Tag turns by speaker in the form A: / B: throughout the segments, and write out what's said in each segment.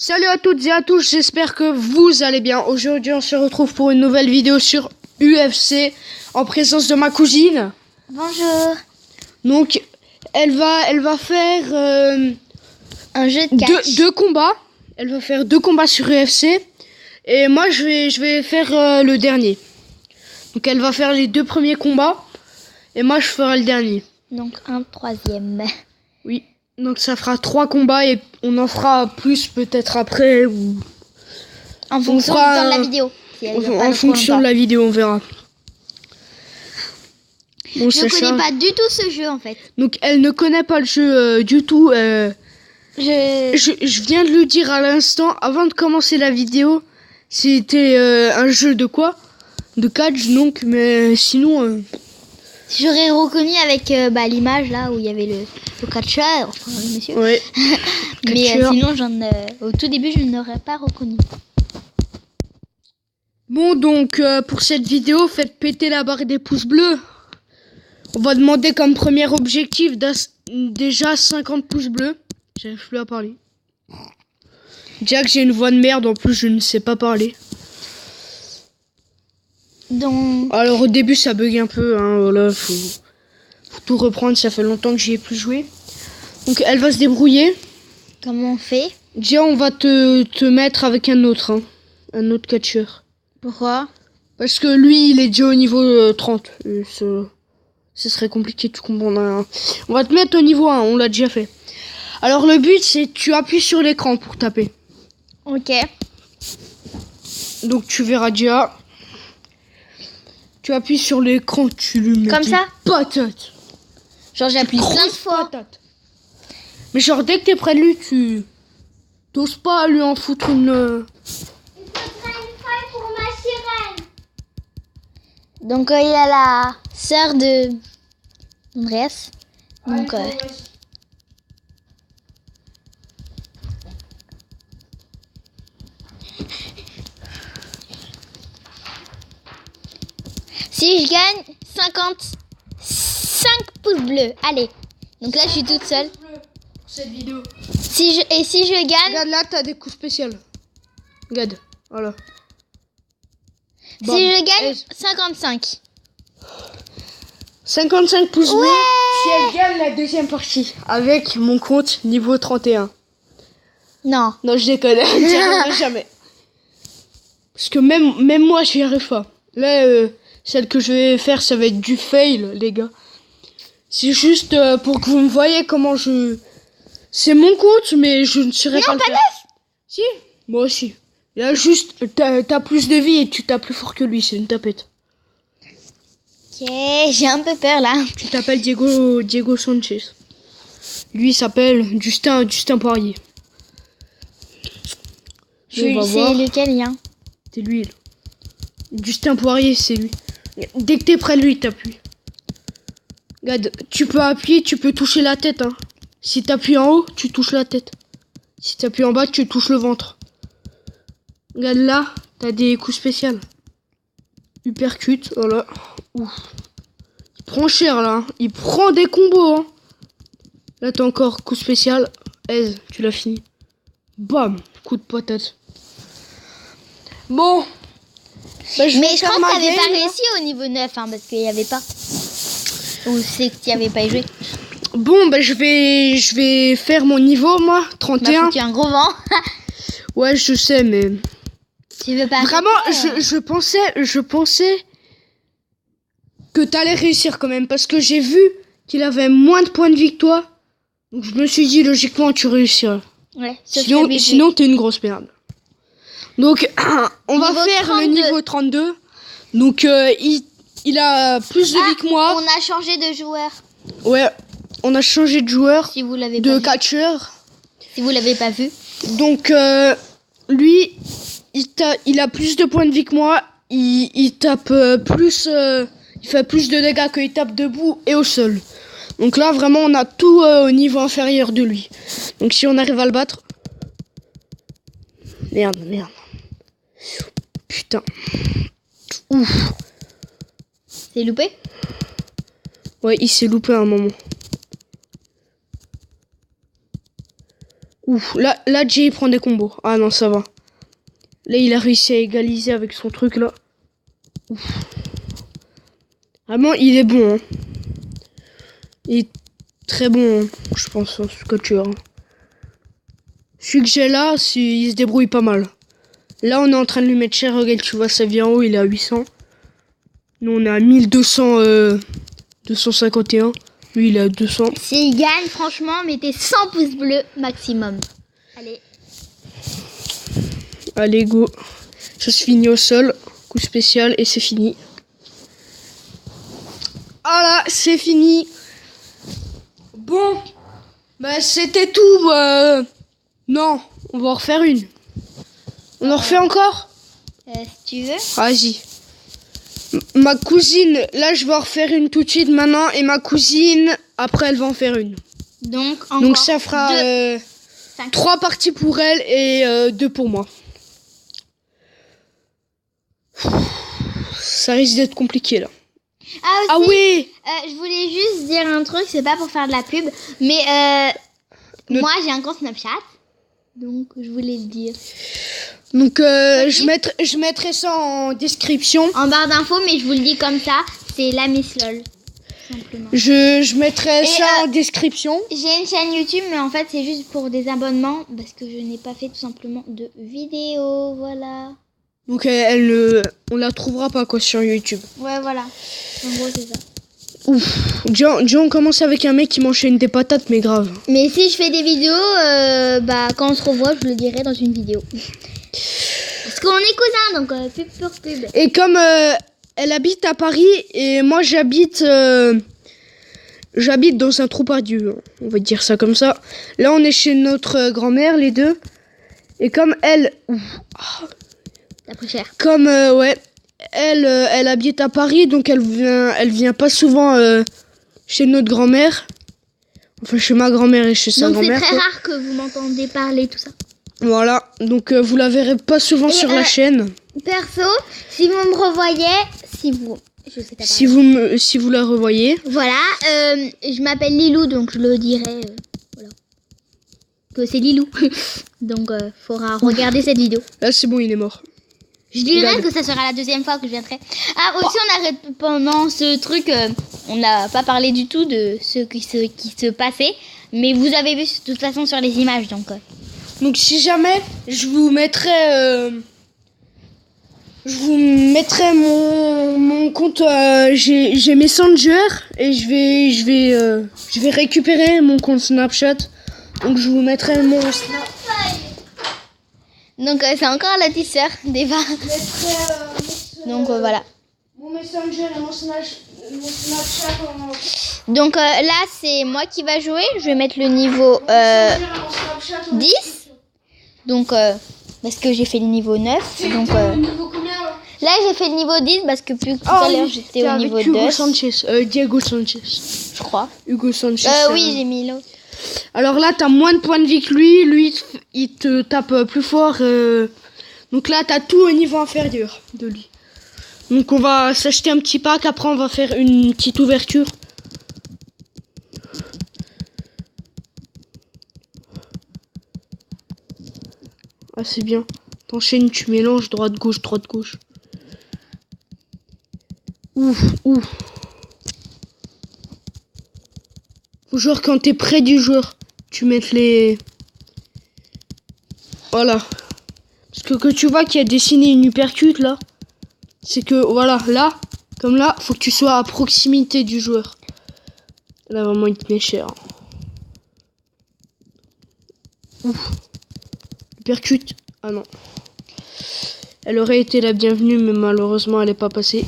A: Salut à toutes et à tous, j'espère que vous allez bien. Aujourd'hui on se retrouve pour une nouvelle vidéo sur UFC en présence de ma cousine.
B: Bonjour.
A: Donc elle va faire
B: Un jeu de catch.
A: deux combats. Elle va faire 2 combats sur UFC et moi je vais faire le dernier. Donc elle va faire les 2 premiers combats et moi je ferai le dernier.
B: Donc un troisième.
A: Oui. Donc ça fera 3 combats et on en fera plus peut-être après ou
B: En fonction du temps de la vidéo. Si elle dure pas
A: en fonction de la vidéo, on verra. Bon,
B: Je connais pas du tout ce jeu en fait.
A: Donc elle ne connaît pas le jeu du tout. Je viens de le dire à l'instant, avant de commencer la vidéo, c'était un jeu de quoi? De catch donc, mais sinon...
B: J'aurais reconnu avec l'image là où il y avait le catcheur, enfin le monsieur.
A: Ouais.
B: Mais sinon, au tout début, je ne l'aurais pas reconnu.
A: Bon, donc pour cette vidéo, faites péter la barre des pouces bleus. On va demander comme premier objectif déjà 50 pouces bleus. J'arrive plus à parler. Déjà que j'ai une voix de merde, en plus je ne sais pas parler.
B: Donc...
A: Alors au début ça bug un peu, hein, voilà, faut tout reprendre, ça fait longtemps que j'y ai plus joué. Donc elle va se débrouiller.
B: Comment on fait?
A: Déjà on va te mettre avec un autre catcheur.
B: Pourquoi?
A: Parce que lui il est déjà au niveau 30. Ce serait compliqué de tout comprendre. On va te mettre au niveau 1, on l'a déjà fait. Alors le but c'est que tu appuies sur l'écran pour taper.
B: Ok.
A: Donc tu verras déjà. Tu appuies sur l'écran, tu lui mets
B: Comme
A: des
B: ça?
A: patates.
B: Genre j'appuie plein de
A: Grosses
B: fois.
A: patates. Mais genre dès que t'es près de lui, tu t'oses pas lui en foutre une...
B: Donc il y a la sœur de Andreas. Donc si je gagne 55 pouces bleus. Allez. Donc là je suis toute seule.
A: Pour cette vidéo.
B: Si je gagne,
A: Regarde là, t'as des coups spéciaux. Regarde, voilà.
B: si je gagne 55.
A: 55 pouces
B: Ouais.
A: bleus si elle gagne la deuxième partie. Avec mon compte niveau 31.
B: Non.
A: Non, je déconne, j'y arriverai jamais. Parce que même moi, j'y arrive pas. Là, celle que je vais faire, ça va être du fail, les gars. C'est juste pour que vous me voyez comment je... C'est mon compte, mais je ne saurais pas le faire. Si, moi aussi. Là, juste, t'as plus de vie et tu tapes plus fort que lui, c'est une tapette.
B: Ok, j'ai un peu peur là.
A: Tu t'appelles Diego Sanchez. Lui, il s'appelle Justin Poirier. On va
B: C'est
A: voir.
B: lequel lien?
A: C'est lui. Là. Justin Poirier, c'est lui. Dès que t'es près de lui, t'appuies. Regarde, tu peux appuyer, tu peux toucher la tête. Hein. Si t'appuies en haut, tu touches la tête. Si t'appuies en bas, tu touches le ventre. Regarde là, t'as des coups spéciaux. Uppercut, voilà. Ouf. Il prend cher là. Hein. Il prend des combos. Hein. Là, t'as encore coup spécial. Aise, tu l'as fini. Bam, coup de patate. Bon. Bah,
B: Mais je pense que
A: ma
B: t'avais
A: game,
B: pas
A: là.
B: réussi au niveau 9 hein, parce qu'il y avait pas. Ou c'est que tu avais pas joué.
A: Bon, bah je vais faire mon niveau, moi, 31.
B: Tu as un gros vent.
A: Ouais, je sais, mais...
B: Tu veux pas
A: Vraiment,
B: arrêter,
A: je pensais que t'allais réussir quand même, parce que j'ai vu qu'il avait moins de points de victoire. Donc je me suis dit, logiquement, tu réussiras.
B: Ouais, sauf qu'il avait
A: Sinon t'es une grosse merde. Donc, on va
B: Niveau
A: faire
B: 32.
A: le niveau 32. Donc, il a plus de vie que moi.
B: On a changé de joueur.
A: Ouais, on a changé de joueur,
B: Si vous l'avez
A: de
B: pas vu.
A: catcheur.
B: Si vous l'avez pas vu.
A: Donc, lui, il a plus de points de vie que moi. Il tape plus... il fait plus de dégâts qu'il tape debout et au sol. Donc là, vraiment, on a tout au niveau inférieur de lui. Donc si on arrive à le battre... Merde. Putain. Ouf.
B: C'est loupé?
A: Ouais, il s'est loupé à un moment. Ouf, là, Jay il prend des combos. Ah non, ça va. Là, il a réussi à égaliser avec son truc, là. Ouf. Vraiment, il est bon, hein. Il est très bon, hein, je pense, hein, ce coacheur. Celui que j'ai là, il se débrouille pas mal. Là, on est en train de lui mettre cher. Regarde, tu vois, sa vie en haut, il est à 800. Nous, on est à 1200, 251. Lui, il est à 200.
B: S'il gagne, franchement, mettez 100 pouces bleus maximum. Allez.
A: Allez, go. Ça se finit au sol. Coup spécial et c'est fini. Voilà, c'est fini. Bon. Bah, c'était tout. Non, on va en refaire une. On en refait encore?
B: Si tu veux.
A: Vas-y. Ma cousine, là, je vais en refaire une tout de suite maintenant. Et ma cousine, après, elle va en faire une.
B: Donc
A: ça fera 3 parties pour elle et 2 pour moi. Ça risque d'être compliqué, là.
B: Ah aussi,
A: oui.
B: je voulais juste dire un truc, c'est pas pour faire de la pub, mais moi j'ai un compte Snapchat, donc je voulais le dire.
A: Donc je mettrai ça en description.
B: En barre d'infos, mais je vous le dis comme ça, c'est la Miss LOL, simplement.
A: Je mettrai ça en description.
B: J'ai une chaîne YouTube, mais en fait c'est juste pour des abonnements, parce que je n'ai pas fait tout simplement de vidéos, voilà.
A: Donc on la trouvera pas quoi sur YouTube.
B: Ouais, voilà. En gros, c'est ça.
A: Ouf. Déjà, on commence avec un mec qui m'enchaîne des patates, mais grave.
B: Mais si je fais des vidéos, quand on se revoit, je le dirai dans une vidéo. Parce qu'on est cousins, donc pub pour pub.
A: Et comme elle habite à Paris et moi j'habite dans un trou perdu, on va dire ça comme ça. Là, on est chez notre grand-mère, les deux. Et comme elle...
B: T'as pris cher.
A: Comme, ouais, elle habite à Paris, donc elle vient pas souvent chez notre grand-mère. Enfin, chez ma grand-mère et chez sa grand-mère.
B: Donc c'est très rare que vous m'entendez parler, tout ça.
A: Voilà, donc vous la verrez pas souvent sur la chaîne.
B: Perso, si vous me revoyez, je sais pas
A: si vous la revoyez.
B: Voilà, je m'appelle Lilou, donc je le dirai, voilà. Que c'est Lilou. Donc, faudra regarder cette vidéo.
A: Là, c'est bon, il est mort.
B: Je dirais que ça sera la deuxième fois que je viendrai. Ah, aussi, on arrête pendant ce truc, on n'a pas parlé du tout de ce qui se passait, mais vous avez vu de toute façon sur les images, donc.
A: Donc, si jamais, je vous mettrai mon compte. J'ai Messenger et je vais récupérer mon compte Snapchat. Donc, je vous mettrai mon Snap.
B: Donc c'est encore la petite sœur d'Eva. Donc voilà.
A: Mon Messenger et mon Snapchat.
B: Donc là c'est moi qui va jouer. Je vais mettre le niveau 10. Donc parce que j'ai fait le niveau 9. Donc là j'ai fait le niveau 10 parce que plus tout à l'heure j'étais au niveau 2.
A: Diego Sanchez.
B: Je crois.
A: Hugo Sanchez.
B: Oui, j'ai mis l'autre.
A: Alors là, t'as moins de points de vie que lui. Lui, il te tape plus fort. Donc là, t'as tout au niveau inférieur de lui. Donc on va s'acheter un petit pack. Après, on va faire une petite ouverture. Ah, c'est bien. T'enchaînes, tu mélanges droite-gauche, droite-gauche. Ouf, ouf. Genre quand t'es près du joueur, tu mets les... Voilà. Parce que tu vois qu'il y a dessiné une uppercut là. C'est que voilà, là, comme là, faut que tu sois à proximité du joueur. Là vraiment il te met cher. Ouf. Uppercut. Ah non. Elle aurait été la bienvenue mais malheureusement elle est pas passée.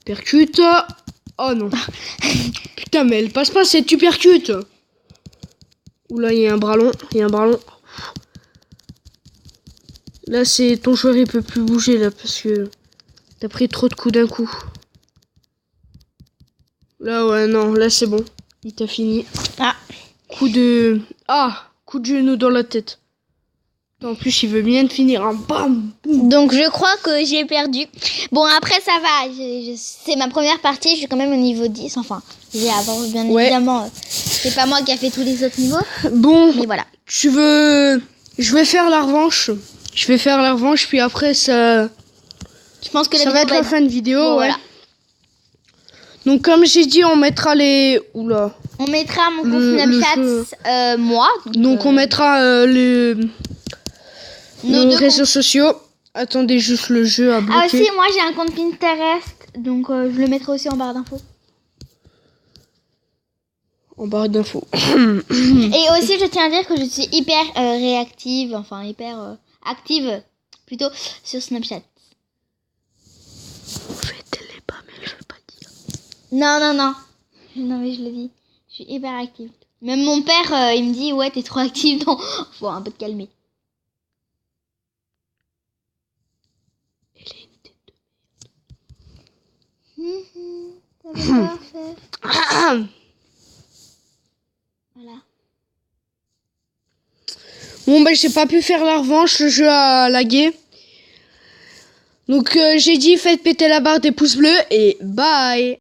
A: Uppercut. Oh non. Putain, mais elle passe pas cette uppercut. Oula, il y a un bras long. Là, c'est ton joueur, il peut plus bouger là parce que t'as pris trop de coups d'un coup. Là, ouais, non, là c'est bon. Il t'a fini.
B: Ah.
A: Coup de genou dans la tête. En plus, il veut bien finir un bam. Boum.
B: Donc je crois que j'ai perdu. Bon après ça va, c'est ma première partie, je suis quand même au niveau 10. Enfin, j'ai avancé bien évidemment. C'est pas moi qui a fait tous les autres niveaux.
A: Bon,
B: mais voilà.
A: tu veux... Je vais faire la revanche. Je vais faire la revanche, puis après ça...
B: Je pense que
A: ça va être la fin de vidéo,
B: bon,
A: ouais.
B: Voilà.
A: Donc comme j'ai dit, on mettra les... Oula.
B: On mettra mon compte Snapchat, moi.
A: Donc on mettra nos réseaux sociaux. Attendez juste le jeu à bloquer.
B: Ah aussi, moi j'ai un compte Pinterest, donc je le mettrai aussi en barre d'infos.
A: En barre d'infos.
B: Et aussi, je tiens à dire que je suis hyper réactive, enfin hyper active plutôt sur Snapchat.
A: Faites-les pas, mais je veux pas dire.
B: Non, non, non. Non, mais je le dis. Je suis hyper active. Même mon père, il me dit, ouais, t'es trop active. Non, faut un peu te calmer.
A: Elle a une tête de...
B: Ça va faire. Voilà.
A: Bon, ben j'ai pas pu faire la revanche, le jeu a lagué. Donc j'ai dit, faites péter la barre des pouces bleus et bye.